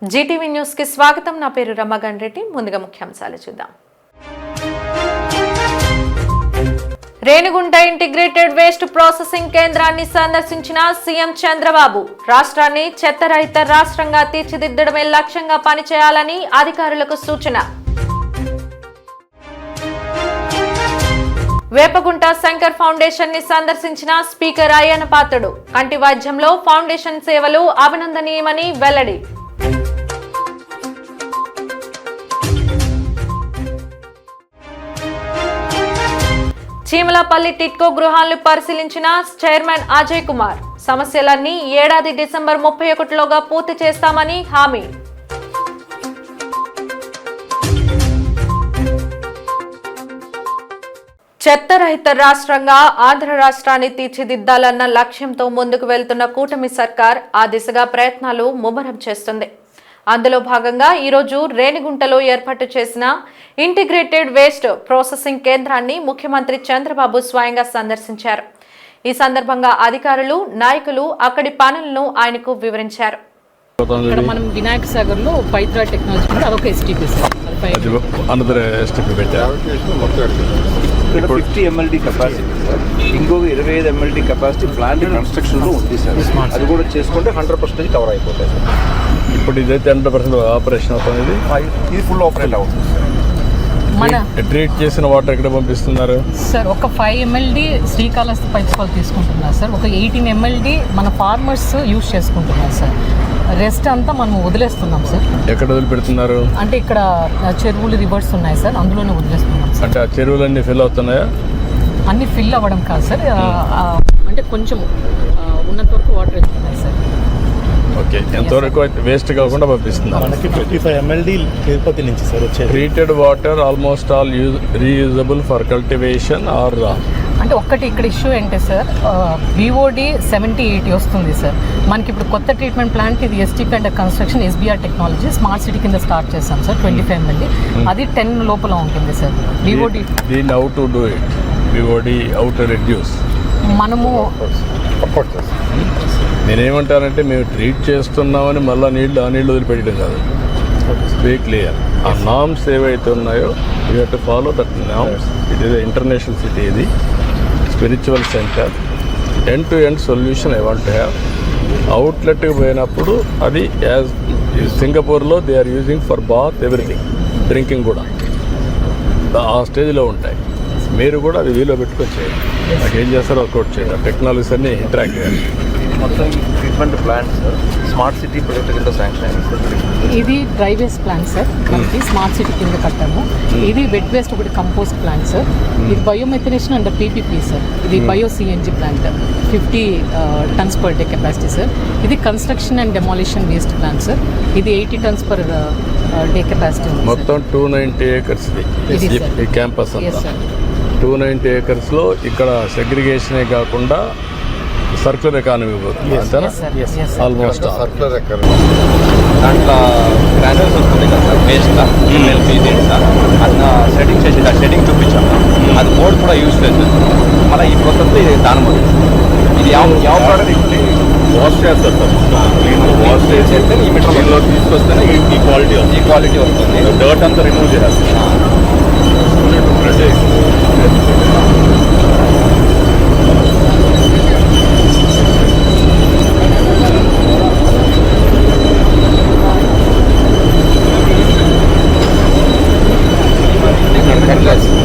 Zee TV news కి స్వాగతం. నా పేరు రమగన్ రెడ్డి. ముందుగా ముఖ్యాంశాలు చూద్దాం. రేణిగుంట ఇంటిగ్రేటెడ్ వేస్ట్ ప్రాసెసింగ్ కేంద్రాన్ని సందర్శించిన సీఎం చంద్రబాబు రాష్ట్రాన్ని చెత్తరహిత రాష్ట్రంగా తీర్చిదిద్దడమే లక్ష్యంగా పనిచేయాలని అధికారులకు సూచన. వేపగుంట శంకర్ ఫౌండేషన్ ని సందర్శించిన స్పీకర్ అయ్యన్న పాత్రుడు కంటి వైద్యంలో ఫౌండేషన్ సేవలు అభినందనీయమని వెల్లడి. చీమలపల్లి టిట్కో గృహాలను పరిశీలించిన చైర్మన్ అజయ్ కుమార్ సమస్యలన్నీ ఏడాది డిసెంబర్ 31లోగా పూర్తి చేస్తామని హామీ. చెత్తరహిత రాష్ట్రంగా ఆంధ్ర రాష్ట్రాన్ని తీర్చిదిద్దాలన్న లక్ష్యంతో ముందుకు వెళ్తున్న కూటమి సర్కార్ ఆ దిశగా ప్రయత్నాలు ముమ్మరం చేస్తుంది. అందులో భాగంగా ఈరోజు రేణిగుంటలో ఏర్పాటు చేసిన ఇంటిగ్రేటెడ్ వేస్ట్ ప్రాసెసింగ్ కేంద్రాన్ని ముఖ్యమంత్రి చంద్రబాబు స్వయంగా సందర్శించారు. ఈ సందర్భంగా అధికారులు, నాయకులు అక్కడి పనులను ఆయనకు వివరించారు. ఇక్కడ మనం వినాయక సాగర్ లో పైత్రా టెక్నాలజీ అదొక ఎస్టీపీ సార్. ఇక్కడ 50 MLD కెపాసిటీ సార్, ఇంకొక 25 MLD కెపాసిటీ ప్లాంట్ కన్స్ట్రక్షన్ లో ఉంది సార్. అది కూడా చేసుకుంటే 100% కవర్ అయిపోతాయి సార్. ఇప్పుడు ఇదైతే 100% ఆపరేషన్ అవుతుంది. ఇది ఫుల్ ఆపరేట్ అవుతుంది సార్. మన ట్రీట్ చేసిన వాటర్ ఎక్కడ పంపిస్తున్నారు సార్? ఒక 5 MLD శ్రీకాళహస్తి పైప్స్ వాళ్ళు తీసుకుంటున్నారు సార్. ఒక 18 MLD మన ఫార్మర్స్ యూజ్ చేసుకుంటున్నారు సార్. రెస్ట్ అంతా మనం వదిలేస్తున్నాం సార్. ఎక్కడ వదిలిపెడుతున్నారు అంటే ఇక్కడ చెరువులు, రివర్స్ ఉన్నాయి సార్, అందులోనే వదిలేస్తున్నాం సార్. అంటే ఆ చెరువులన్నీ ఫిల్ అవుతున్నాయా? అన్ని ఫిల్ అవ్వడం కాదు సార్, అంటే కొంచెం ఉన్నంత వరకు వాటర్ వెళ్తున్నాయి సార్. ఓకే, ఎంతవరకు వేస్ట్ కాకుండా పంపిస్తున్నారు? మనకి 25 MLD తిరుపతి నుంచి సార్ వచ్చేది. Treated water almost all reusable for cultivation or అంటే ఒక్కటి ఇక్కడ ఇష్యూ ఏంటి సార్, BOD 70-80 వస్తుంది సార్. మనకి ఇప్పుడు కొత్త ట్రీట్మెంట్ ప్లాంట్ ఇది STP and construction SBR technology smart city కింద స్టార్ట్ చేస్తాం సార్. 25 MLD అది 10 లోపల ఉంటుంది సార్. BOD దీన్ని how to do it? BOD how to reduce? మనము నేనేమంటానంటే మేము ట్రీట్ చేస్తున్నామని మళ్ళీ ఆ నీళ్ళు వదిలిపెట్టడం కాదు. Be clear. ఆ నామ్స్ ఏవైతే ఉన్నాయో you have to follow that norms. It is international city, ఇది spiritual centre. End to end solution I want to have. అవుట్లెట్కి పోయినప్పుడు అది యాజ్ సింగపూర్లో they are using for bath everything, drinking కూడా ఆ స్టేజ్లో ఉంటాయి. మీరు కూడా అది వీలో పెట్టుకొచ్చేయండి. నాకు ఏం చేస్తారో వర్కౌట్ చేయండి. టెక్నాలజీస్ అన్నీ ఇంటరాక్ట్ చేయాలి. మొత్తం treatment plant sir smart city project కింద శాంక్షన్ అయింది సార్. ఇది డ్రై వేస్ట్ ప్లాంట్ సార్, మనకి స్మార్ట్ సిటీ కింద కట్టాము. ఇది వెట్ వేస్ట్ ఒకటి కంపోస్ట్ ప్లాంట్ సార్. ఇది బయోమెథనేషన్ అండ్ PPP సార్. ఇది bio CNG plant 50 tons per day capacity sir. ఇది construction and demolition waste plant sir. ఇది 80 tons per day కెపాసిటీ. మొత్తం 290 acres ఈ క్యాంపస్ అంతా. 290 acresలో ఇక్కడ సెగ్రిగేషనే కాకుండా సర్క్యులర్ ఎకానమీ పోతుంది అంతేనా? Almost circular economy. దాంట్లో గ్రాన్యూల్స్ వస్తుంది కదా సార్, వేస్ట్గా ఇది సార్. అన్న సెట్టింగ్ చేసి ఆ సెట్టింగ్ చూపించాము. అది బోర్డు కూడా యూజ్ చేస్తుంది. మళ్ళీ ఈ ప్రాసెస్ ఇది దాని మొదలు ఇది ಯಾವ ప్రోడక్ట్ వాష్ చేస్తారు సార్. వాష్ చేస్తే ఈ మెటీరియల్లో తీసుకొస్తేనే ఈ క్వాలిటీ వస్తుంది. డర్ట్ అంతా రిమూవ్ చేస్తారు.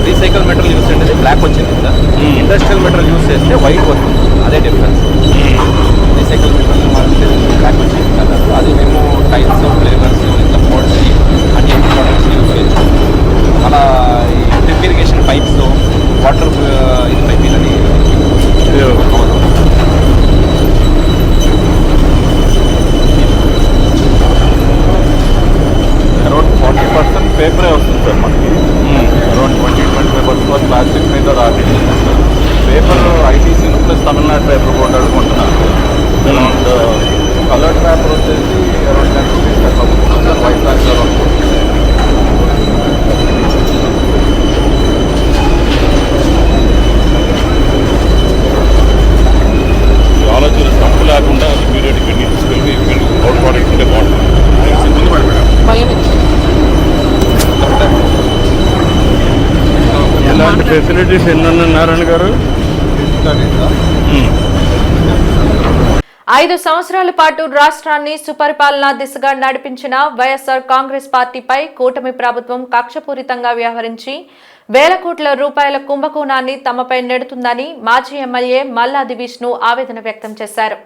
రీసైకిల్ మెటీరియల్ యూస్ చేస్తే బ్లాక్ వచ్చింది సార్. ఇండస్ట్రియల్ మెటీరియల్ యూస్ చేస్తే వైట్ వస్తుంది. అదే డిఫరెన్స్. రీసైకిల్ మెటీరియల్ మార్చితే బ్లాక్ వచ్చింది కదా, అది మేము టైల్స్, ఫ్లేవర్స్, ఇట్లా బోర్డ్స్ అన్ని ప్రోడక్ట్స్ యూస్ చేయొచ్చు. అలా ఈ డ్రిప్ ఇరిగేషన్ పైప్స్, వాటర్ ఇది పైపులని అరౌండ్ 40% పేపరే వస్తుంది సార్ మనకి. అరౌండ్ 20-25% ప్లాస్టిక్ మీద రాలేదు సార్. పేపర్ ITCను ప్లస్ తమిళనాడు పేపర్ కూడా అడుగుకుంటున్నారు. అరౌండ్ కలర్ పేపర్ వచ్చేసి అరౌండ్ 10 rupees అట్లా సార్. వైట్ పేపర్ ఆలోచన తప్పు లేకుండా పీరియడ్కి తీసుకెళ్ళి అవుట్ ప్రోడక్ట్ ఉంటే బాగుంటుంది. ఫెసిలిటీస్ ఎన్ని నారాయణ గారు? 5 సంవత్సరాల పాటు రాష్ట్రాన్ని సుపరిపాలనా దిశగా నడిపించిన వైఎస్ఆర్ కాంగ్రెస్ పార్టీపై కూటమి ప్రభుత్వం కక్షపూరితంగా వ్యవహరించి వేల కోట్ల రూపాయల కుంభకోణాన్ని తమపై నెడుతుందని మాజీ ఎమ్మెల్యే మల్లాది విష్ణు ఆవేదన వ్యక్తం చేశారు.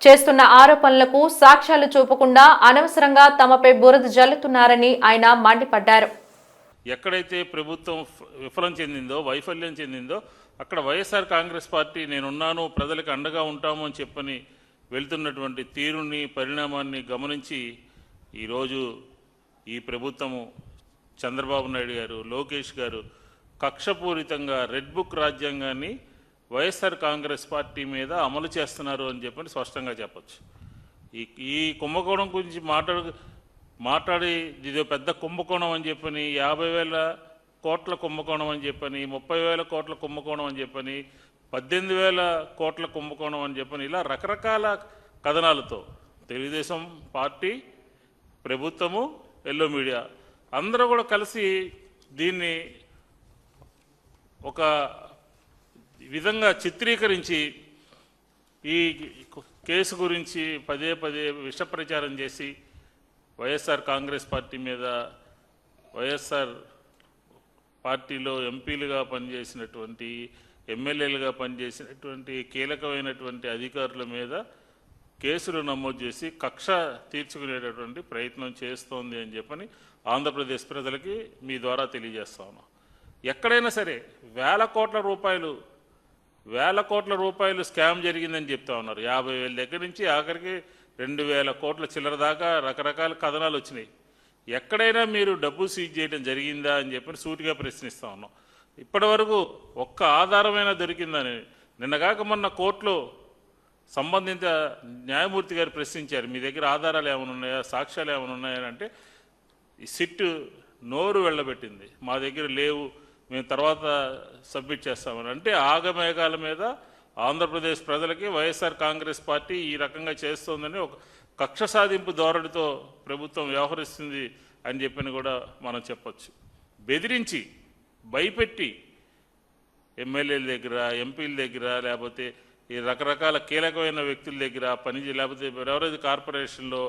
చేస్తున్న ఆరోపణలకు సాక్ష్యాలు చూపకుండా అనవసరంగా తమపై బురద జల్లుతున్నారని ఆయన మండిపడ్డారు. ఎక్కడైతే ప్రభుత్వం వైఫల్యం చెందిందో అక్కడ వైఎస్ఆర్ కాంగ్రెస్ పార్టీ నేనున్నాను, ప్రజలకు అండగా ఉంటాము అని చెప్పని వెళ్తున్నటువంటి తీరుని, పరిణామాన్ని గమనించి ఈరోజు ఈ ప్రభుత్వము చంద్రబాబు నాయుడు గారు, లోకేష్ గారు కక్షపూరితంగా రెడ్ బుక్ రాజ్యాంగాన్ని వైఎస్ఆర్ కాంగ్రెస్ పార్టీ మీద అమలు చేస్తున్నారు అని చెప్పని స్పష్టంగా చెప్పచ్చు. ఈ కుంభకోణం గురించి మాట్లాడి ఇది పెద్ద కుంభకోణం అని చెప్పని, 50,000 కోట్ల కుంభకోణం అని చెప్పని, 30,000 కోట్ల కుంభకోణం అని చెప్పని, 18,000 కోట్ల కుంభకోణం అని చెప్పని, ఇలా రకరకాల కథనాలతో తెలుగుదేశం పార్టీ, ప్రభుత్వము, ఎల్లో మీడియా అందరూ కూడా కలిసి దీన్ని ఒక విధంగా చిత్రీకరించి ఈ కేసు గురించి పదే విష ప్రచారం చేసి వైఎస్ఆర్ కాంగ్రెస్ పార్టీ మీద, వైఎస్ఆర్ పార్టీలో ఎంపీలుగా పనిచేసినటువంటి, ఎమ్మెల్యేలుగా పనిచేసినటువంటి కీలకమైనటువంటి అధికారుల మీద కేసులు నమోదు చేసి కక్ష తీర్చుకునేటటువంటి ప్రయత్నం చేస్తోంది అని చెప్పని ఆంధ్రప్రదేశ్ ప్రజలకి మీ ద్వారా తెలియజేస్తా ఉన్నాం. ఎక్కడైనా సరే వేల కోట్ల రూపాయలు స్కామ్ జరిగిందని చెప్తా ఉన్నారు. 50,000 దగ్గర నుంచి ఆఖరికి 2,000 కోట్ల చిల్లర దాకా రకరకాల కథనాలు వచ్చినాయి. ఎక్కడైనా మీరు డబ్బు సీజ్ చేయడం జరిగిందా అని చెప్పి సూటిగా ప్రశ్నిస్తూ ఉన్నాం. ఇప్పటి వరకు ఒక్క ఆధారమైనా దొరికిందని నిన్నగాక మొన్న కోర్టులో సంబంధిత న్యాయమూర్తి గారు ప్రశ్నించారు, మీ దగ్గర ఆధారాలు ఏమైనా ఉన్నాయా, సాక్ష్యాలు ఏమైనా ఉన్నాయని. అంటే ఈ సిట్ నోరు వెళ్ళబెట్టింది, మా దగ్గర లేవు, మేము తర్వాత సబ్మిట్ చేస్తామని. అంటే ఆగమేఘాల మీద ఆంధ్రప్రదేశ్ ప్రజలకి వైఎస్ఆర్ కాంగ్రెస్ పార్టీ ఈ రకంగా చేస్తోందని ఒక కక్ష సాధింపు ధోరణితో ప్రభుత్వం వ్యవహరిస్తుంది అని చెప్పని కూడా మనం చెప్పచ్చు. బెదిరించి, భయపెట్టి ఎమ్మెల్యేల దగ్గర, ఎంపీల దగ్గర, లేకపోతే ఈ రకరకాల కీలకమైన వ్యక్తుల దగ్గర లేకపోతే ఎవరైతే కార్పొరేషన్లో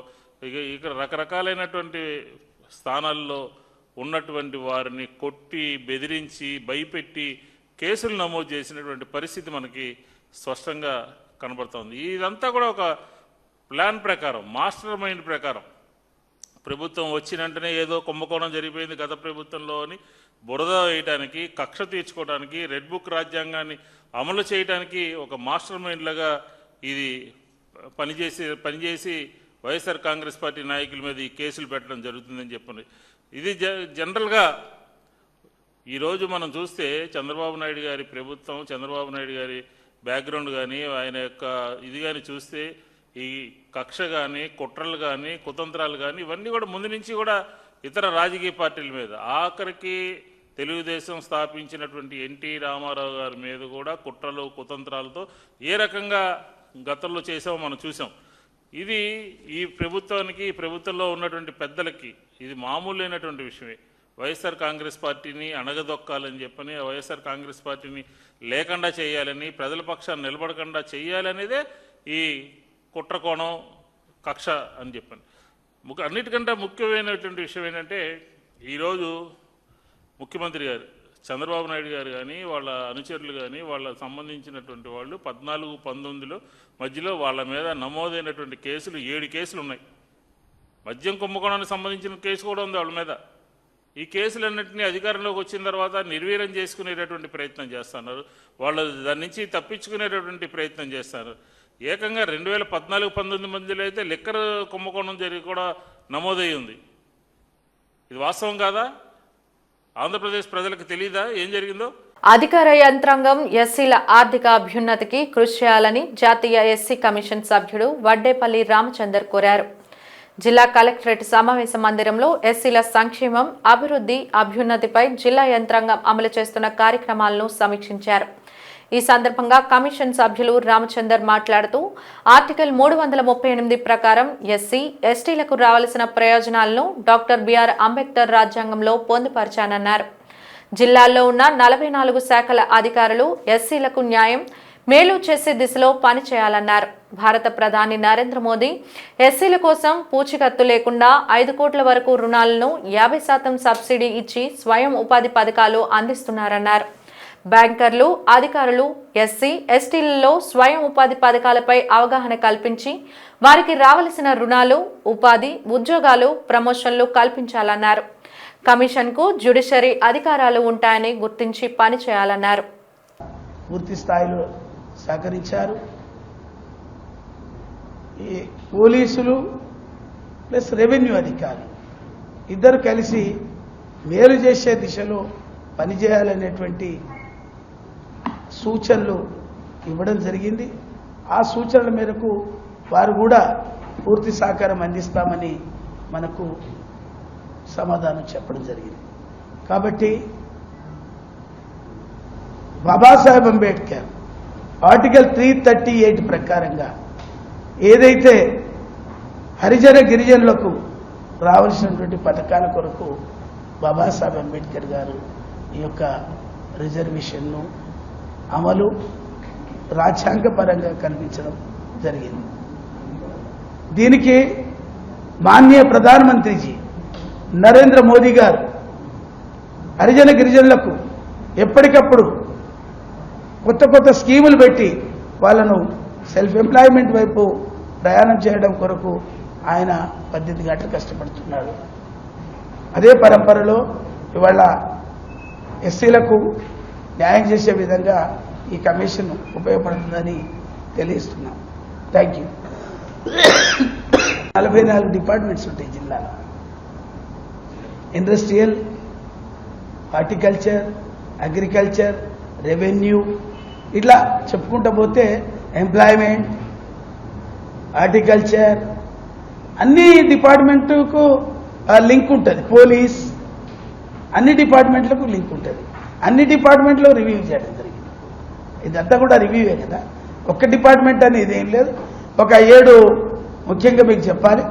ఇక్కడ రకరకాలైనటువంటి స్థానాల్లో ఉన్నటువంటి వారిని కొట్టి, బెదిరించి, భయపెట్టి కేసులు నమోదు చేసినటువంటి పరిస్థితి మనకి స్పష్టంగా కనబడుతోంది. ఇదంతా కూడా ఒక ప్లాన్ ప్రకారం, మాస్టర్ మైండ్ ప్రకారం ప్రభుత్వం వచ్చిన వెంటనే ఏదో కుంభకోణం జరిగిపోయింది గత ప్రభుత్వంలో అని బురద వేయడానికి, కక్ష తీర్చుకోవడానికి, రెడ్ బుక్ రాజ్యాంగాన్ని అమలు చేయడానికి ఒక మాస్టర్ మైండ్లాగా ఇది పనిచేసి వైఎస్ఆర్ కాంగ్రెస్ పార్టీ నాయకుల మీద ఈ కేసులు పెట్టడం జరుగుతుందని చెప్పండి. ఇది జనరల్గా ఈరోజు మనం చూస్తే చంద్రబాబు నాయుడు గారి ప్రభుత్వం, చంద్రబాబు నాయుడు గారి బ్యాక్గ్రౌండ్ కానీ, ఆయన యొక్క ఇది కానీ చూస్తే ఈ కక్ష కానీ, కుట్రలు కానీ, కుతంత్రాలు కానీ ఇవన్నీ కూడా ముందు నుంచి కూడా ఇతర రాజకీయ పార్టీల మీద, ఆఖరికి తెలుగుదేశం స్థాపించినటువంటి ఎన్టీ రామారావు గారి మీద కూడా కుట్రలు, కుతంత్రాలతో ఏ రకంగా గతంలో చేసామో మనం చూసాం. ఇది ఈ ప్రభుత్వానికి, ఈ ప్రభుత్వంలో ఉన్నటువంటి పెద్దలకి ఇది మామూలైనటువంటి విషయమే. వైఎస్ఆర్ కాంగ్రెస్ పార్టీని అణగదొక్కాలని చెప్పని, వైఎస్ఆర్ కాంగ్రెస్ పార్టీని లేకుండా చేయాలని, ప్రజల పక్షాన్ని నిలబడకుండా చేయాలనేదే ఈ కుట్రకోణం, కక్ష అని చెప్పని. అన్నిటికంటే ముఖ్యమైనటువంటి విషయం ఏంటంటే ఈరోజు ముఖ్యమంత్రి గారు చంద్రబాబు నాయుడు గారు కానీ, వాళ్ళ అనుచరులు కానీ, వాళ్ళ సంబంధించినటువంటి వాళ్ళు 14-19 మధ్యలో వాళ్ళ మీద నమోదైనటువంటి కేసులు 7 కేసులు ఉన్నాయి. మద్యం కుంభకోణానికి సంబంధించిన కేసు కూడా ఉంది వాళ్ళ మీద. ఈ కేసులన్నింటినీ అధికారంలోకి వచ్చిన తర్వాత నిర్వీర్యం చేసుకునేటటువంటి ప్రయత్నం చేస్తున్నారు. వాళ్ళు దాని నుంచి తప్పించుకునేటటువంటి ప్రయత్నం చేస్తారు. ఏకంగా 2014-19 మధ్యలో అయితే లిక్కర్ కుంభకోణం జరిగి కూడా నమోదయ్యి ఉంది. ఇది వాస్తవం కాదా? ఆంధ్రప్రదేశ్ ప్రజలకు తెలియదా ఏం జరిగిందో? అధికార యంత్రాంగం ఎస్సీల ఆర్థిక అభ్యున్నతికి కృషి చేయాలని జాతీయ ఎస్సీ కమిషన్ సభ్యుడు వడ్డేపల్లి రామచందర్ కోరారు. జిల్లా కలెక్టరేట్ సమావేశ మందిరంలో ఎస్సీల సంక్షేమం, అభివృద్ధి, అభ్యున్నతిపై జిల్లా యంత్రాంగం అమలు చేస్తున్న కార్యక్రమాలను సమీక్షించారు. ఈ సందర్భంగా కమిషన్ సభ్యులు రామచందర్ మాట్లాడుతూ ఆర్టికల్ 338 ప్రకారం ఎస్సీ, ఎస్టీలకు రావాల్సిన ప్రయోజనాలను డాక్టర్ బిఆర్ అంబేద్కర్ రాజ్యాంగంలో పొందుపరిచానన్నారు. జిల్లాల్లో ఉన్న 44 శాఖల అధికారులు ఎస్సీలకు న్యాయం మేలు చేసే దిశలో పనిచేయాలన్నారు. భారత ప్రధాని నరేంద్ర మోదీ ఎస్సీల కోసం పూచికత్తు లేకుండా 5 కోట్ల వరకు రుణాలను 50% సబ్సిడీ ఇచ్చి స్వయం ఉపాధి పథకాలు అందిస్తున్నారన్నారు. బ్యాంకర్లు, అధికారులు ఎస్సీ, ఎస్టీలలో స్వయం ఉపాధి పథకాలపై అవగాహన కల్పించి వారికి రావలసిన రుణాలు, ఉపాధి, ఉద్యోగాలు, ప్రమోషన్లు కల్పించాలన్నారు. కమిషన్కు జ్యుడిషియరీ అధికారాలు ఉంటాయని గుర్తించి పనిచేయాలన్నారు. పూర్తి స్థాయిలో సహకరించారు. ఈ పోలీసులు ప్లస్ రెవెన్యూ అధికారులు ఇద్దరు కలిసి మేలు చేసే దిశలో పనిచేయాలనేటువంటి సూచనలు ఇవ్వడం జరిగింది. ఆ సూచనల మేరకు వారు కూడా పూర్తి సహకారం అందిస్తామని మనకు సమాధానం చెప్పడం జరిగింది. కాబట్టి బాబాసాహెబ్ అంబేద్కర్ ఆర్టికల్ 338 ప్రకారంగా ఏదైతే హరిజన గిరిజనులకు రావాల్సినటువంటి పథకాల కొరకు బాబాసాహెబ్ అంబేద్కర్ గారు ఈ యొక్క రిజర్వేషన్ను అమలు రాజ్యాంగపరంగా కల్పించడం జరిగింది. దీనికి మాన్య ప్రధానమంత్రిజీ నరేంద్ర మోదీ గారు హరిజన గిరిజనులకు ఎప్పటికప్పుడు కొత్త కొత్త స్కీములు పెట్టి వాళ్ళను సెల్ఫ్ ఎంప్లాయ్మెంట్ వైపు ప్రయాణం చేయడం కొరకు ఆయన 18 గంటలు కష్టపడుతున్నాడు. అదే పరంపరలో ఇవాళ ఎస్సీలకు న్యాయం చేసే విధంగా ఈ కమిషన్ ఉపయోగపడుతుందని తెలియజేస్తున్నాం. Thank you. 44 డిపార్ట్మెంట్స్ ఉంటాయి జిల్లాలో. ఇండస్ట్రియల్, హార్టికల్చర్, అగ్రికల్చర్, రెవెన్యూ, ఇట్లా చెప్పుకుంటూ పోతే ఎంప్లాయ్మెంట్, హార్టికల్చర్ అన్ని డిపార్ట్మెంట్కు లింక్ ఉంటుంది. పోలీస్ అన్ని డిపార్ట్మెంట్లకు లింక్ ఉంటుంది. అన్ని డిపార్ట్మెంట్లో రివ్యూ చేయడం జరిగింది. ఇదంతా కూడా రివ్యూవే కదా, ఒక్క డిపార్ట్మెంట్ అనేది ఏం లేదు. ఒక 7 ముఖ్యంగా మీకు చెప్పాలి,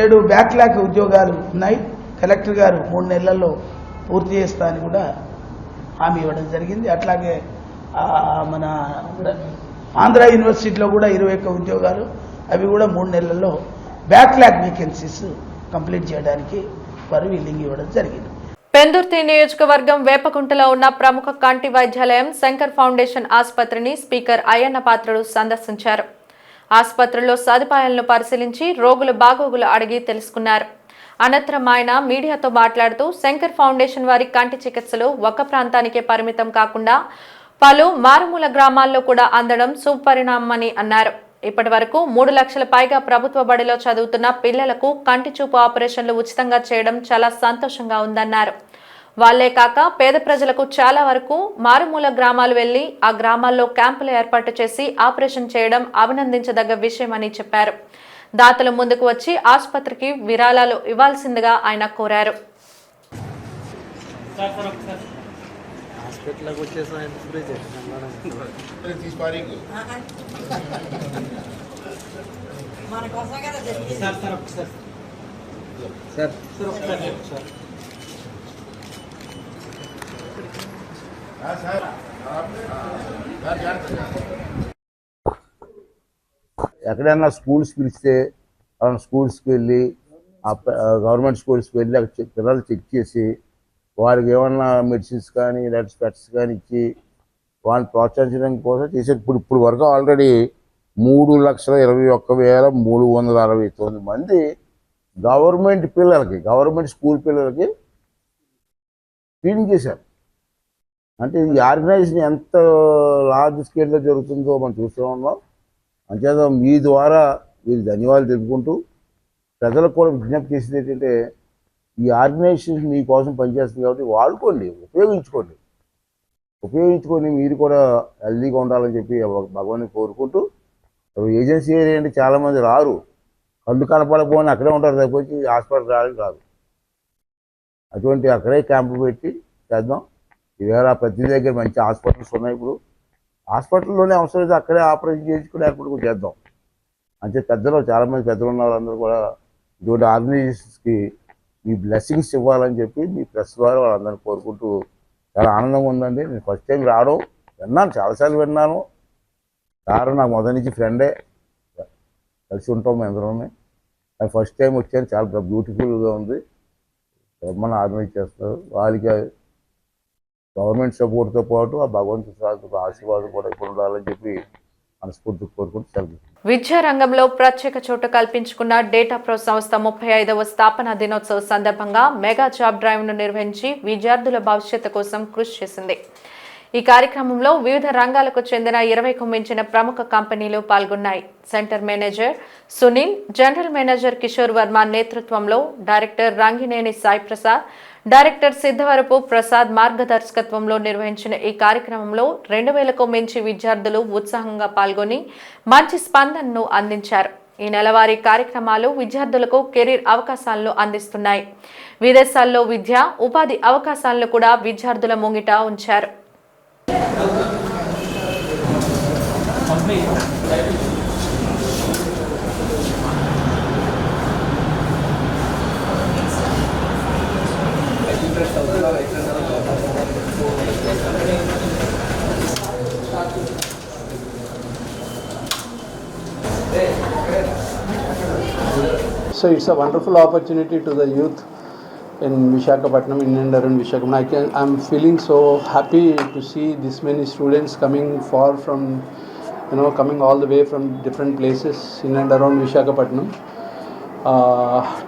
7 బ్యాక్లాగ్ ఉద్యోగాలు ఉన్నాయి. కలెక్టర్ గారు 3 నెలల్లో పూర్తి చేస్తా అని కూడా హామీ ఇవ్వడం జరిగింది. అట్లాగే మన ఆంధ్ర యూనివర్సిటీలో కూడా 21 ఉద్యోగాలు, అవి కూడా 3 నెలల్లో బ్యాక్లాగ్ వేకెన్సీస్ కంప్లీట్ చేయడానికి వారు విల్లింగ్ ఇవ్వడం జరిగింది. పెందుర్తి నియోజకవర్గం వేపకుంటలో ఉన్న ప్రముఖ కంటి వైద్యాలయం శంకర్ ఫౌండేషన్ ఆసుపత్రిని స్పీకర్ అయ్యన్న పాత్రుడు సందర్శించారు. ఆసుపత్రిలో సదుపాయాలను పరిశీలించి రోగుల బాగోగులు అడిగి తెలుసుకున్నారు. అనంతరం ఆయన మీడియాతో మాట్లాడుతూ శంకర్ ఫౌండేషన్ వారి కంటి చికిత్సలు ఒక ప్రాంతానికే పరిమితం కాకుండా పలు మారుమూల గ్రామాల్లో కూడా అందడం సుపరిణామని అన్నారు. ఇప్పటి వరకు 3 లక్షల పైగా ప్రభుత్వ బడిలో చదువుతున్న పిల్లలకు కంటి చూపు ఆపరేషన్లు ఉచితంగా చేయడం చాలా సంతోషంగా ఉందన్నారు. వాళ్లే కాక పేద ప్రజలకు చాలా వరకు మారుమూల గ్రామాలు వెళ్లి ఆ గ్రామాల్లో క్యాంపులు ఏర్పాటు చేసి ఆపరేషన్ చేయడం అభినందించదగ్గ విషయమని చెప్పారు. దాతలు ముందుకు వచ్చి ఆసుపత్రికి విరాళాలు ఇవ్వాల్సిందిగా ఆయన కోరారు. ఎక్కడైనా స్కూల్స్ పిలిస్తే అలా స్కూల్స్కి వెళ్ళి గవర్నమెంట్ స్కూల్స్కి వెళ్ళి అక్కడ పిల్లలు చెక్ చేసి వారికి ఏమన్నా మెడిసిన్స్ కానీ లేదా స్పెట్స్ కానీ ఇచ్చి వాళ్ళని ప్రోత్సహించడం కోసం చేసే ఇప్పుడు వరకు ఆల్రెడీ 3,21,369 మంది గవర్నమెంట్ పిల్లలకి, గవర్నమెంట్ స్కూల్ పిల్లలకి ఫీడింగ్ చేశారు. అంటే ఈ ఆర్గనైజేషన్ ఎంత లార్జ్ స్కేల్లో జరుగుతుందో మనం చూస్తూ ఉన్నాం. అంచేత మీ ద్వారా మీరు ధన్యవాదాలు తెలుపుకుంటూ ప్రజలకు కూడా విజ్ఞప్తి చేసేది ఏంటంటే, ఈ ఆర్గనైజేషన్ మీకోసం పనిచేస్తుంది కాబట్టి వాడుకోండి, ఉపయోగించుకొని మీరు కూడా హెల్దీగా ఉండాలని చెప్పి భగవాన్ని కోరుకుంటూ, ఏజెన్సీ ఏరియా అంటే చాలామంది రారు, కళ్ళు కనపడకపోని అక్కడే ఉంటారు, తప్పించి హాస్పిటల్ రావడానికి కాదు. అటువంటి అక్కడే క్యాంపు పెట్టి చేద్దాం. ఈవేళ ప్రతి దగ్గర మంచి హాస్పిటల్స్ ఉన్నాయి. ఇప్పుడు హాస్పిటల్లోనే అవసరమైతే అక్కడే ఆపరేషన్ చేసుకుని ఏర్పాటు కూడా చేద్దాం. అంటే చాలామంది పెద్దలు ఉన్న వాళ్ళందరూ కూడా ఇటువంటి ఆర్గనైజేషన్స్కి మీ బ్లెస్సింగ్స్ ఇవ్వాలని చెప్పి మీ ప్రెస్ ద్వారా వాళ్ళందరినీ కోరుకుంటూ చాలా ఆనందంగా ఉందండి. నేను ఫస్ట్ టైం రావడం విన్నాను, చాలాసార్లు విన్నాను. సార్ నాకు మొదటి నుంచి ఫ్రెండే, కలిసి ఉంటాం మేము అందరం. అది ఫస్ట్ టైం వచ్చాను, చాలా బ్యూటిఫుల్గా ఉంది. బ్రహ్మను ఆర్గనైజ్ చేస్తారు. వాళ్ళకి గవర్నమెంట్ సపోర్ట్తో పాటు ఆ భగవంతుడి ఆశీర్వాదం కూడా ఇప్పుడు ఉండాలని చెప్పి మనస్ఫూర్తి కోరుకుంటూ సెలవు. విద్యారంగంలో ప్రత్యేక చోటు కల్పించుకున్న డేటా ప్రో సంస్థ 35వ స్థాపన దినోత్సవ సందర్భంగా మెగా జాబ్ డ్రైవ్ను నిర్వహించి విద్యార్థుల భవిష్యత్తు కోసం కృషి చేసింది. ఈ కార్యక్రమంలో వివిధ రంగాలకు చెందిన 20కు మించిన ప్రముఖ కంపెనీలు పాల్గొన్నాయి. Centre manager Sunil, general manager Kishore Varma నేతృత్వంలో డైరెక్టర్ రంగినేని సాయి ప్రసాద్, డైరెక్టర్ సిద్ధవరపు ప్రసాద్ మార్గదర్శకత్వంలో నిర్వహించిన ఈ కార్యక్రమంలో 2000కు మించి విద్యార్థులు ఉత్సాహంగా పాల్గొని మంచి స్పందనను అందించారు. ఈ నెలవారీ కార్యక్రమాలు విద్యార్థులకు కెరీర్ అవకాశాలను అందిస్తున్నాయి. విదేశాల్లో విద్య, ఉపాధి అవకాశాలను కూడా విద్యార్థుల ముంగిట ఉంచారు. So it's a wonderful opportunity to the youth in Visakhapatnam, in and around Visakhapatnam. I'm feeling so happy to see this many students coming far from, coming all the way from different places in and around Visakhapatnam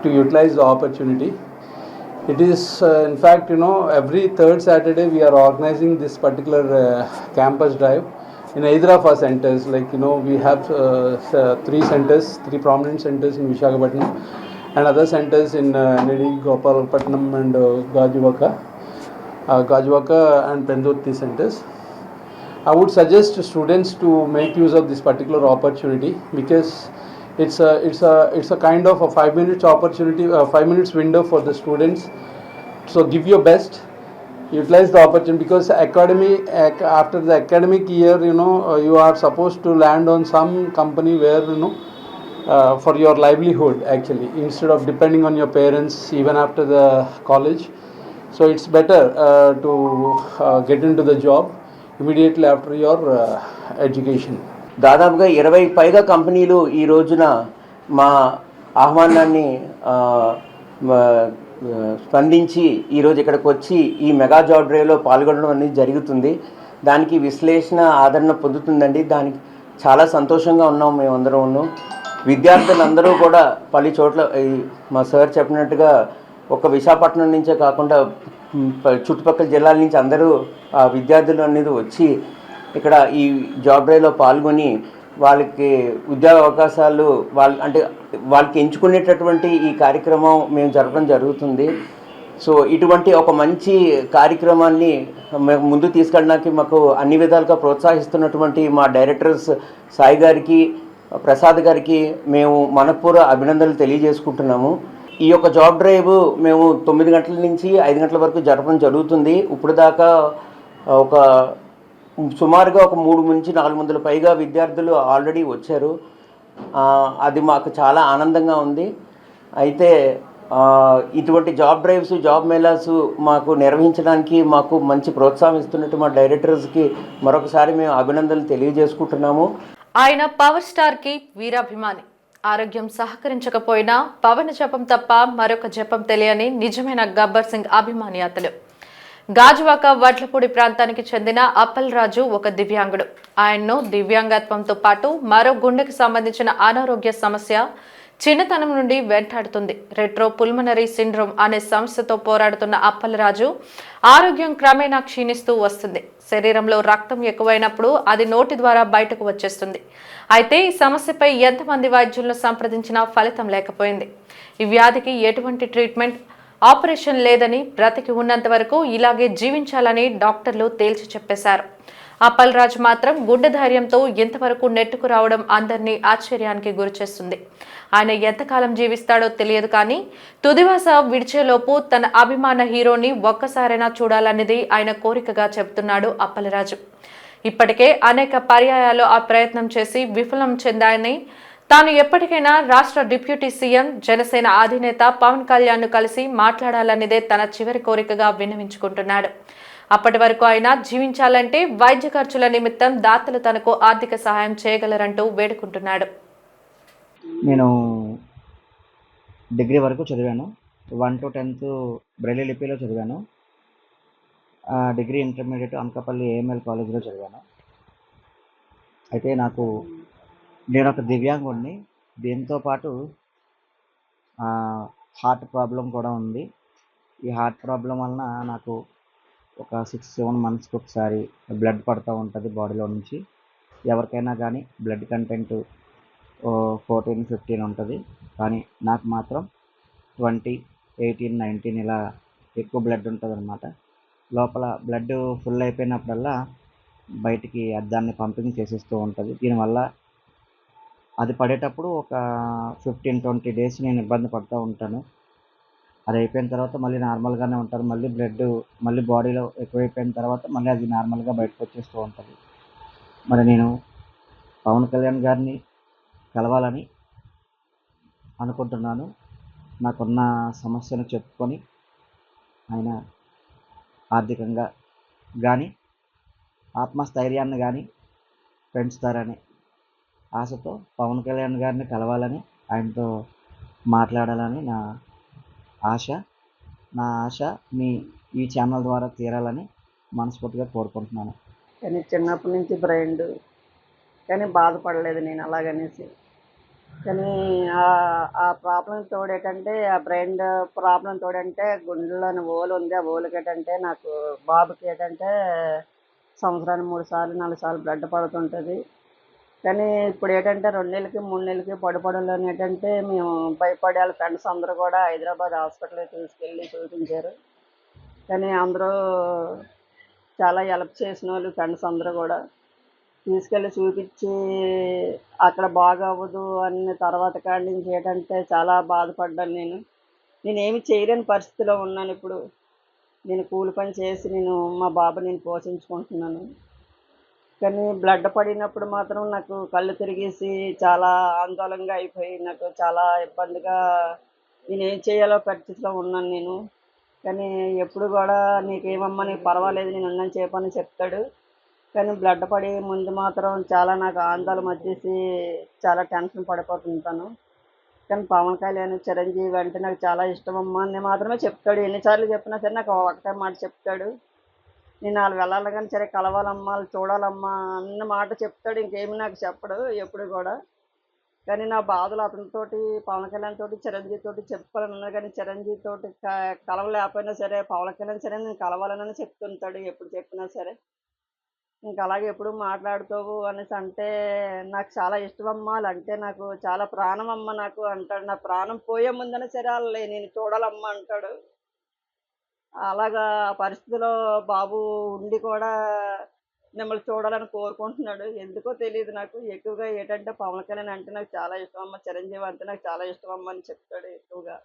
to utilize the opportunity. It is, in fact, every third Saturday we are organizing this particular campus drive in either of our centers. Like, we have 3 centers, 3 prominent centers in Visakhapatnam, and other centers in Nedi, Gopalpatnam and Gajwaka and Pendurthi centers. I would suggest students to make use of this particular opportunity because it's a kind of a 5 minutes opportunity, 5 minutes window for the students. So give your best, utilize the opportunity, because after the academic year, you are supposed to land on some company where for your livelihood actually, instead of depending on your parents even after the college. So it's better to get into the job immediately after your education. దాదాపుగా 20 పైగా కంపెనీలు ఈ రోజున మా ఆహ్వానాన్ని స్పందించి ఈరోజు ఇక్కడికి వచ్చి ఈ మెగా జాబ్ డ్రైవ్లో పాల్గొనడం అనేది జరుగుతుంది. దానికి విశ్లేషణ ఆదరణ పొందుతుందండి. దానికి చాలా సంతోషంగా ఉన్నాం మేమందరం. విద్యార్థులందరూ కూడా పలు చోట్ల మా సార్ చెప్పినట్టుగా ఒక విశాఖపట్నం నుంచే కాకుండా చుట్టుపక్కల జిల్లాల నుంచి అందరూ విద్యార్థులు అనేది వచ్చి ఇక్కడ ఈ జాబ్ డ్రైవ్లో పాల్గొని వాళ్ళకి ఉద్యోగ అవకాశాలు వాళ్ళకి ఎంచుకునేటటువంటి ఈ కార్యక్రమం మేము జరపడం జరుగుతుంది. సో ఇటువంటి ఒక మంచి కార్యక్రమాన్ని ముందు తీసుకెళ్ళడానికి మాకు అన్ని విధాలుగా ప్రోత్సహిస్తున్నటువంటి మా డైరెక్టర్స్ సాయి గారికి, ప్రసాద్ గారికి మేము మనపూర్వ అభినందనలు తెలియజేసుకుంటున్నాము. ఈ యొక్క జాబ్ డ్రైవ్ మేము 9 గంటల నుంచి 5 గంటల వరకు జరపడం జరుగుతుంది. ఇప్పుడు దాకా సుమారుగా ఒక 3 నుంచి 400 పైగా విద్యార్థులు ఆల్రెడీ వచ్చారు. అది మాకు చాలా ఆనందంగా ఉంది. అయితే ఇటువంటి జాబ్ డ్రైవ్స్, జాబ్ మేళాస్ మాకు నిర్వహించడానికి మాకు మంచి ప్రోత్సాహం ఇస్తున్నట్టు మా డైరెక్టర్స్కి మరొకసారి మేము అభినందనలు తెలియజేసుకుంటున్నాము. ఆయన పవర్ స్టార్ కి వీరాభిమాని. ఆరోగ్యం సహకరించకపోయినా పవన్ జపం తప్ప మరొక జపం తెలియని నిజమైన గబ్బర్ సింగ్ అభిమాని అతలు. గాజువాక వడ్లపూడి ప్రాంతానికి చెందిన అప్పల్ రాజు ఒక దివ్యాంగుడు. ఆయన్ను దివ్యాంగత్వంతో పాటు మరో గుండెకు సంబంధించిన అనారోగ్య సమస్య చిన్నతనం నుండి వెంటాడుతుంది. రెట్రో పుల్మనరీ సిండ్రోమ్ అనే సమస్యతో పోరాడుతున్న అప్పల్ రాజు ఆరోగ్యం క్రమేణా క్షీణిస్తూ వస్తుంది. శరీరంలో రక్తం ఎక్కువైనప్పుడు అది నోటి ద్వారా బయటకు వచ్చేస్తుంది. అయితే ఈ సమస్యపై ఎంతమంది వైద్యులను సంప్రదించినా ఫలితం లేకపోయింది. ఈ వ్యాధికి ఎటువంటి ట్రీట్మెంట్, ఆపరేషన్ లేదని, బ్రతికి ఉన్నంత వరకు ఇలాగే జీవించాలని డాక్టర్లు తేల్చి చెప్పేశారు. అప్పల్ రాజు మాత్రం గుండె ధైర్యంతో ఇంతవరకు నెట్టుకు రావడం అందరినీ ఆశ్చర్యానికి గురిచేస్తుంది. ఆయన ఎంతకాలం జీవిస్తాడో తెలియదు, కానీ తుదివాస విడిచేలోపు తన అభిమాన హీరోని ఒక్కసారైనా చూడాలన్నది ఆయన కోరికగా చెబుతున్నాడు అప్పల్ రాజు. ఇప్పటికే అనేక పర్యాయాలు ఆ ప్రయత్నం చేసి విఫలం చెందాయని తాను ఎప్పటికైనా రాష్ట్ర డిప్యూటీ సీఎం జనసేన అధినేత పవన్ కళ్యాణ్ ను కలిసి మాట్లాడాలన్నదే తన చివరి కోరికగా విన్నవించుకుంటున్నాడు. అప్పటి వరకు ఆయన జీవించాలంటే వైద్య ఖర్చుల నిమిత్తం దాతలు తనకు ఆర్థిక సహాయం చేయగలరంటూ వేడుకుంటున్నాడు. నేను డిగ్రీ వరకు చదివాను. 1 to 10th బ్రెయిలీ లిపిలో చదివాను. డిగ్రీ ఇంటర్మీడియట్ అనకాపల్లి ఏఎంఎల్ కాలేజ్లో చదివాను. అయితే నేను ఒక దివ్యాంగుడిని. దీంతో పాటు హార్ట్ ప్రాబ్లం కూడా ఉంది. ఈ హార్ట్ ప్రాబ్లం వలన నాకు ఒక 6-7 monthsకి ఒకసారి బ్లడ్ పడుతూ ఉంటుంది బాడీలో నుంచి. ఎవరికైనా కానీ బ్లడ్ కంటెంట్ 14-15 ఉంటుంది, కానీ నాకు మాత్రం 20, 18, 19 ఇలా ఎక్కువ బ్లడ్ ఉంటుంది అన్నమాట. లోపల బ్లడ్ ఫుల్ అయిపోయినప్పుడల్లా బయటికి దాన్ని పంపింగ్ చేసేస్తూ ఉంటుంది. దీనివల్ల అది పడేటప్పుడు ఒక 15-20 days నేను ఇబ్బంది పడుతూ ఉంటాను. అది అయిపోయిన తర్వాత మళ్ళీ నార్మల్గానే ఉంటారు. మళ్ళీ బాడీలో ఎక్కువైపోయిన తర్వాత మళ్ళీ అది నార్మల్గా బయటకు వచ్చేస్తూ ఉంటుంది. మరి నేను పవన్ కళ్యాణ్ గారిని కలవాలని అనుకుంటున్నాను. నాకున్న సమస్యను చెప్పుకొని ఆయన ఆర్థికంగా కానీ ఆత్మస్థైర్యాన్ని కానీ పెంచుతారని ఆశతో పవన్ కళ్యాణ్ గారిని కలవాలని, ఆయనతో మాట్లాడాలని నా ఆశ మీ ఈ ఛానల్ ద్వారా తీరాలని మనస్ఫూర్తిగా కోరుకుంటున్నాను. కానీ చిన్నప్పటి నుంచి బ్రెయిన్ కానీ బాధపడలేదు నేను అలాగనేసి. కానీ ఆ ప్రాబ్లం తోడేటంటే ఆ బ్రెయిన్ ప్రాబ్లం తోడంటే గుండెలోని ఓలు ఉంది. ఆ ఓలుకి ఏంటంటే నాకు బాబుకి ఏంటంటే సంవత్సరానికి 3 సార్లు 4 సార్లు బ్లడ్ పడుతుంటుంది. కానీ ఇప్పుడు ఏంటంటే 2 నెలలకి 3 నెలలకి పడిపోవడంలోనే ఏంటంటే మేము భయపడే వాళ్ళ ఫ్రెండ్స్ అందరూ కూడా హైదరాబాద్ హాస్పిటల్కి తీసుకెళ్ళి చూపించారు. కానీ అందరూ చాలా హెల్ప్ చేసిన వాళ్ళు ఫ్రెండ్స్ అందరూ కూడా తీసుకెళ్ళి చూపించి అక్కడ బాగా అవ్వదు అన్న తర్వాత కాడి నుంచి ఏంటంటే చాలా బాధపడ్డాను. నేనేమి చేయలేని పరిస్థితిలో ఉన్నాను. ఇప్పుడు నేను కూలి పని చేసి మా బాబుని పోషించుకుంటున్నాను. కానీ బ్లడ్ పడినప్పుడు మాత్రం నాకు కళ్ళు తిరిగేసి చాలా ఆందోళనగా అయిపోయి నాకు చాలా ఇబ్బందిగా నేనేం చేయాలో పరిస్థితిలో ఉన్నాను. కానీ ఎప్పుడు కూడా నీకేమమ్మా నీకు పర్వాలేదు నేను ఉన్నాను చెప్పని చెప్తాడు. కానీ బ్లడ్ పడే ముందు మాత్రం చాలా నాకు ఆందోళన వచ్చేసి చాలా టెన్షన్ పడిపోతుంటాను. కానీ పవన్ కళ్యాణ్ చిరంజీవి అంటే నాకు చాలా ఇష్టం అమ్మా అని మాత్రమే చెప్తాడు. ఎన్నిసార్లు చెప్పినా సరే నాకు ఒకటే మాట చెప్తాడు. నేను వాళ్ళు వెళ్ళాలి కానీ సరే కలవాలమ్మా, వాళ్ళు చూడాలమ్మా అన్న మాట చెప్తాడు. ఇంకేమి నాకు చెప్పడు ఎప్పుడు కూడా. కానీ నా బాధలు అతనితోటి పవన్ కళ్యాణ్ తోటి చిరంజీవి తోటి చెప్పుకోవాలని ఉన్నారు. కానీ చిరంజీవి తోటి కలవలేకపోయినా సరే పవన్ కళ్యాణ్ సరే నేను కలవాలని చెప్తుంటాడు ఎప్పుడు చెప్పినా సరే. ఇంకా అలాగే ఎప్పుడు మాట్లాడుతావు అనేసి అంటే నాకు చాలా ఇష్టం అమ్మ, అంటే నాకు చాలా ప్రాణం అమ్మ నాకు అంటాడు. నా ప్రాణం పోయే ముందనే సరే వాళ్ళే నేను చూడాలమ్మ అంటాడు. అలాగా పరిస్థితిలో బాబు ఉండి కూడా మిమ్మల్ని చూడాలని కోరుకుంటున్నాడు. ఎందుకో తెలియదు నాకు. ఎక్కువగా ఏంటంటే పవన్ కళ్యాణ్ అంటే నాకు చాలా ఇష్టం అమ్మ, చిరంజీవి అంటే నాకు చాలా ఇష్టం అమ్మ అని చెప్తాడు ఎక్కువగా.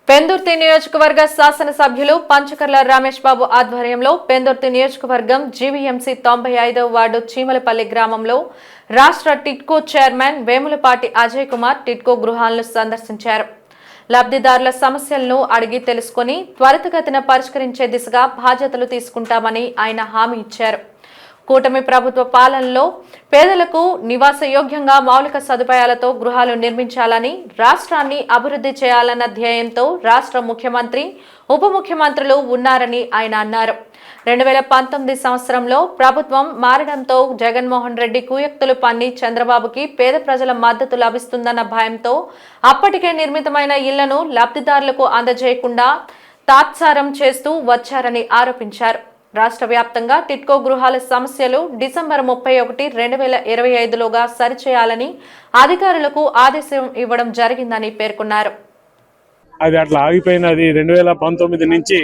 పెందుర్తి నియోజకవర్గ శాసనసభ్యులు పంచకర్ల రమేష్ బాబు ఆధ్వర్యంలో పెందుర్తి నియోజకవర్గం జీవీఎంసీ 95వ వార్డు చీమలపల్లి గ్రామంలో రాష్ట్ర టిడ్కో చైర్మన్ వేములపాటి అజయ్ కుమార్ టిడ్కో గృహాలను సందర్శించారు. లబ్ధిదారుల సమస్యలను అడిగి తెలుసుకుని త్వరితగతిన పరిష్కరించే దిశగా బాధ్యతలు తీసుకుంటామని ఆయన హామీ ఇచ్చారు. కూటమి ప్రభుత్వ పాలనలో పేదలకు నివాసయోగ్యంగా మౌలిక సదుపాయాలతో గృహాలు నిర్మించాలని, రాష్ట్రాన్ని అభివృద్ధి చేయాలన్న ధ్యేయంతో రాష్ట్ర ముఖ్యమంత్రి, ఉప ముఖ్యమంత్రులు ఉన్నారని ఆయన అన్నారు. 2019 సంవత్సరంలో ప్రభుత్వం మారడంతో జగన్మోహన్ రెడ్డి కుయక్తులు పన్ని చంద్రబాబుకి పేద ప్రజల మద్దతు లభిస్తుందన్న భయంతో అప్పటికే నిర్మితమైన ఇళ్లను లబ్ధిదారులకు అందజేయకుండా తాత్సారం చేస్తూ వచ్చారని ఆరోపించారు. రాష్ట్ర వ్యాప్తంగా టిడ్కో గృహాల సమస్యలు డిసెంబర్ 31, 2025లోగా సరిచేయాలని అధికారులకు ఆదేశం ఇవ్వడం జరిగిందని పేర్కొన్నారు. అది అట్లా ఆగిపోయినది. 2019 నుంచి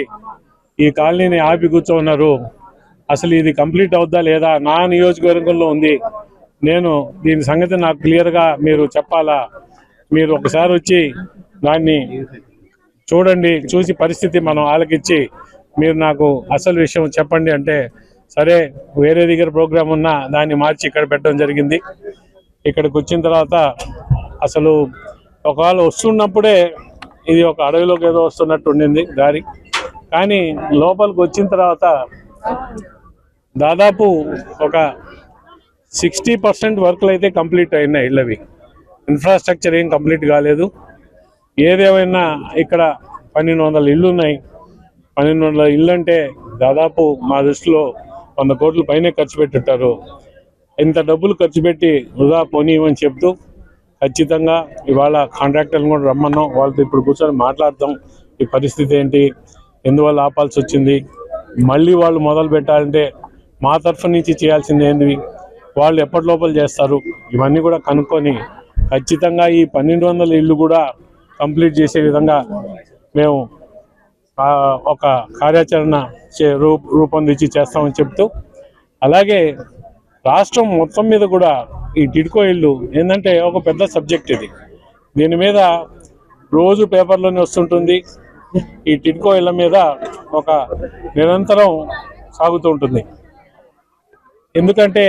ఈ కాలనీని ఆపి కూర్చోన్నారు. అసలు ఇది కంప్లీట్ అవుద్దా లేదా? నా నియోజకవర్గంలో ఉంది. నేను దీని సంగతి నాకు క్లియర్గా మీరు చెప్పాలా. మీరు ఒకసారి వచ్చి దాన్ని చూడండి, చూసి పరిస్థితి మనం ఆలకిచ్చి మీరు నాకు అసలు విషయం చెప్పండి అంటే సరే, వేరే దగ్గర ప్రోగ్రామ్ ఉన్నా దాన్ని మార్చి ఇక్కడ పెట్టడం జరిగింది. ఇక్కడికి వచ్చిన తర్వాత అసలు ఒకవేళ వస్తున్నప్పుడే ఇది ఒక అడవిలోకి ఏదో వస్తున్నట్టు ఉండింది దారి. కానీ లోపలికి వచ్చిన తర్వాత దాదాపు ఒక 60% వర్క్లు అయితే కంప్లీట్ అయినాయి. ఇళ్ళవి ఇన్ఫ్రాస్ట్రక్చర్ ఏం కంప్లీట్ కాలేదు. ఏదేమైనా ఇక్కడ 1200 ఇళ్ళు ఉన్నాయి. 1200 ఇళ్ళు అంటే దాదాపు మా దృష్టిలో 100 కోట్ల పైనే ఖర్చు పెట్టింటారు. ఇంత డబ్బులు ఖర్చు పెట్టి వృధా పోనీయమని చెప్తూ ఖచ్చితంగా ఇవాళ కాంట్రాక్టర్ని కూడా రమ్మన్నాం. వాళ్ళతో ఇప్పుడు కూర్చొని మాట్లాడతాం. ఈ పరిస్థితి ఏంటి, ఎందువల్ల ఆపాల్సి వచ్చింది, మళ్ళీ వాళ్ళు మొదలు పెట్టాలంటే మా తరఫు నుంచి చేయాల్సింది ఏంటి, వాళ్ళు ఎప్పటి లోపల చేస్తారు, ఇవన్నీ కూడా కనుక్కొని ఖచ్చితంగా ఈ 1200 ఇళ్ళు కూడా కంప్లీట్ చేసే విధంగా మేము ఒక కార్యాచరణ రూపొందించి చేస్తామని చెప్తూ, అలాగే రాష్ట్రం మొత్తం మీద కూడా ఈ టిడ్కో ఇల్లు ఏంటంటే ఒక పెద్ద సబ్జెక్ట్. ఇది దీని మీద రోజు పేపర్లోనే వస్తుంటుంది. ఈ టిడ్కో ఇళ్ళ మీద ఒక నిరంతరం సాగుతూ ఉంటుంది. ఎందుకంటే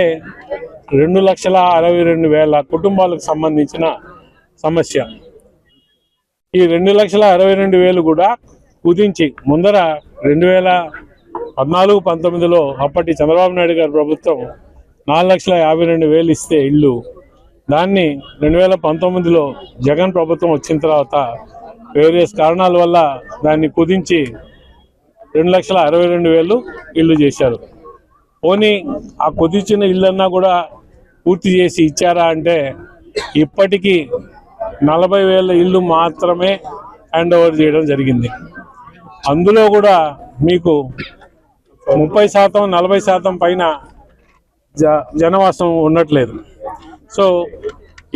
2,62,000 కుటుంబాలకు సంబంధించిన సమస్య. ఈ 2,62,000 కూడా కుదించి ముందర 2014-19లో అప్పటి చంద్రబాబు నాయుడు గారి ప్రభుత్వం 4,52,000 ఇస్తే ఇల్లు, దాన్ని 2019లో జగన్ ప్రభుత్వం వచ్చిన తర్వాత వేరియస్ కారణాల వల్ల దాన్ని కుదించి 2,62,000 ఇల్లు చేశారు. పోనీ ఆ కుదించిన ఇళ్ళన్నా కూడా పూర్తి చేసి ఇచ్చారా అంటే ఇప్పటికీ 40,000 ఇల్లు మాత్రమే హ్యాండ్ ఓవర్ చేయడం జరిగింది. అందులో కూడా మీకు 30%, 40% పైన జనవాసం ఉండట్లేదు. సో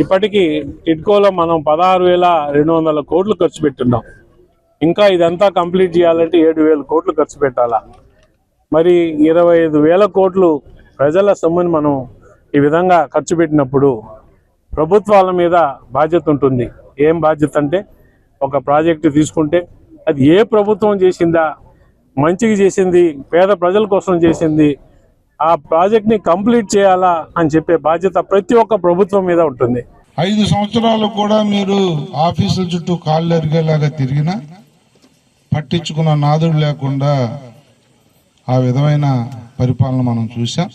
ఇప్పటికీ టిడ్కోలో మనం 16,200 కోట్లు ఖర్చు పెట్టున్నాం. ఇంకా ఇదంతా కంప్లీట్ చేయాలంటే 7,000 కోట్లు ఖర్చు పెట్టాలా. మరి 25,000 కోట్లు ప్రజల సొమ్ముని మనం ఈ విధంగా ఖర్చు పెట్టినప్పుడు ప్రభుత్వాల మీద బాధ్యత ఉంటుంది. ఏం బాధ్యత అంటే, ఒక ప్రాజెక్టు తీసుకుంటే అది ఏ ప్రభుత్వం చేసిందా, మంచిగా చేసింది, పేద ప్రజల కోసం చేసింది, ఆ ప్రాజెక్ట్ని కంప్లీట్ చేయాలా అని చెప్పే బాధ్యత ప్రతి ఒక్క ప్రభుత్వం మీద ఉంటుంది. 5 సంవత్సరాలు కూడా మీరు ఆఫీసుల చుట్టూ కాళ్ళు ఎరిగేలాగా తిరిగినా పట్టించుకున్న నాదుడు లేకుండా ఆ విధమైన పరిపాలన మనం చూసాం.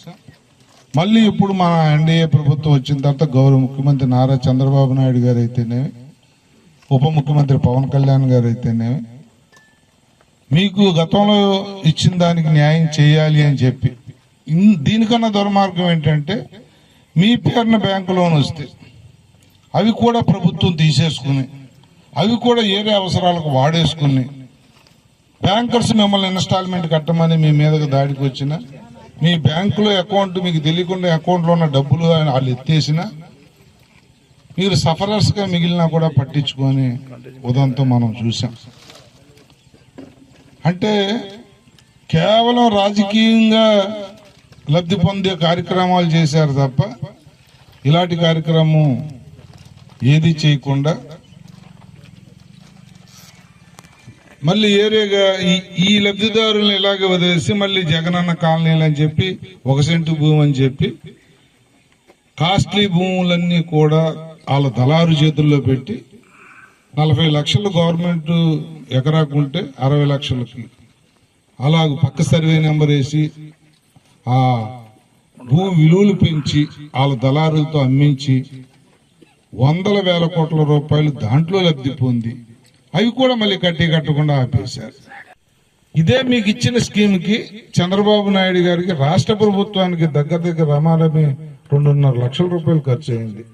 మళ్ళీ ఇప్పుడు మన ఎన్డీఏ ప్రభుత్వం వచ్చిన తర్వాత గౌరవ ముఖ్యమంత్రి నారా చంద్రబాబు నాయుడు గారు అయితేనేమి, ఉప ముఖ్యమంత్రి పవన్ కళ్యాణ్ గారు అయితేనేమి, మీకు గతంలో ఇచ్చిన దానికి న్యాయం చేయాలి అని చెప్పి, దీనికన్నా దుర్మార్గం ఏంటంటే మీ పేరున బ్యాంకు లోన్ వస్తే అవి కూడా ప్రభుత్వం తీసేసుకుని, అవి కూడా ఏరే అవసరాలకు వాడేసుకుని, బ్యాంకర్స్ మిమ్మల్ని ఇన్స్టాల్మెంట్ కట్టమని మీ మీదకి దాడికి వచ్చిన, మీ బ్యాంకులో అకౌంట్ మీకు తెలియకుండా అకౌంట్లో ఉన్న డబ్బులు వాళ్ళు ఎత్తేసిన, మీరు సఫరర్స్గా మిగిలినా కూడా పట్టించుకొని ఉదంతం మనం చూసాం. అంటే కేవలం రాజకీయంగా లబ్ధి పొందే కార్యక్రమాలు చేశారు తప్ప ఇలాంటి కార్యక్రమం ఏది చేయకుండా మళ్ళీ ఏరేగా ఈ లబ్ధిదారులను ఇలాగే వదిలేసి మళ్ళీ జగనన్న కాలనీలు అని చెప్పి 1 సెంటు భూమి అని చెప్పి కాస్ట్లీ భూములన్నీ కూడా వాళ్ళ దళారు చేతుల్లో పెట్టి 40 లక్షలు గవర్నమెంట్ ఎకరాకుంటే 60 లక్షలకి అలాగ పక్క సర్వే నెంబర్ వేసి ఆ భూమి విలువలు పెంచి వాళ్ళ దళారులతో అమ్మించి 100,000 కోట్ల రూపాయలు దాంట్లో లబ్ధి పొంది అవి కూడా మళ్ళీ కట్టకుండా ఆపేశారు. ఇదే మీకు ఇచ్చిన స్కీమ్కి చంద్రబాబు నాయుడు గారికి రాష్ట్ర ప్రభుత్వానికి దగ్గర రమారమి 2.5 లక్షల రూపాయలు ఖర్చు అయింది.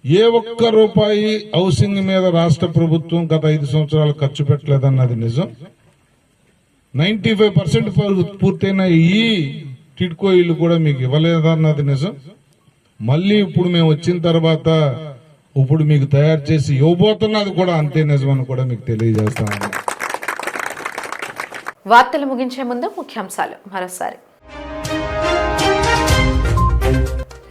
ఏ ఒక్క రూపాయి హౌసింగ్ మీద రాష్ట్ర ప్రభుత్వం గత 5 సంవత్సరాలు ఖర్చు పెట్టలేదన్నది నిజం. 95% పూర్తయిన ఈ టిడ్కో ఇల్లు కూడా మీకు ఇవ్వలేదన్నది నిజం. మళ్ళీ ఇప్పుడు మేము వచ్చిన తర్వాత ఇప్పుడు మీకు తయారు చేసి ఇవ్వబోతున్నది కూడా అంతే నిజమని కూడా మీకు తెలియజేస్తాను. వార్తలు ముగించే ముందు ముఖ్యాంశాలు మరోసారి.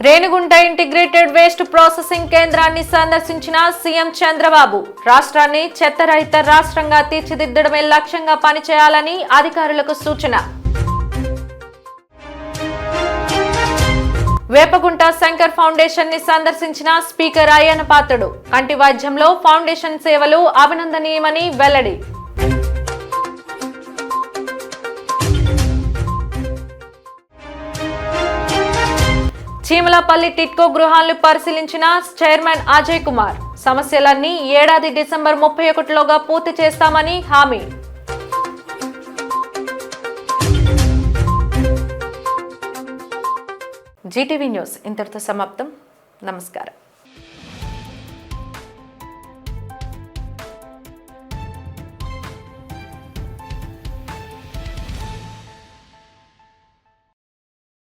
రేణిగుంట ఇంటిగ్రేటెడ్ వేస్ట్ ప్రాసెసింగ్ కేంద్రాన్ని సందర్శించిన సీఎం చంద్రబాబు. రాష్ట్రాన్ని చెత్తరహిత రాష్ట్రంగా తీర్చిదిద్దడమే లక్ష్యంగా పనిచేయాలని అధికారులకు సూచన. వేపగుంట శంకర్ ఫౌండేషన్ ని సందర్శించిన స్పీకర్ అయ్యన్న పాత్రుడు. కంటి వైద్యంలో ఫౌండేషన్ సేవలు అభినందనీయమని వెల్లడి. చీమలపల్లి టిట్కో గృహాలను పరిశీలించిన చైర్మన్ అజయ్ కుమార్. సమస్యలన్నీ ఏడాది డిసెంబర్ 31లోగా పూర్తి చేస్తామని హామీ. జీటీవీ న్యూస్ ఇంతటితో సమాప్తం. నమస్కారం.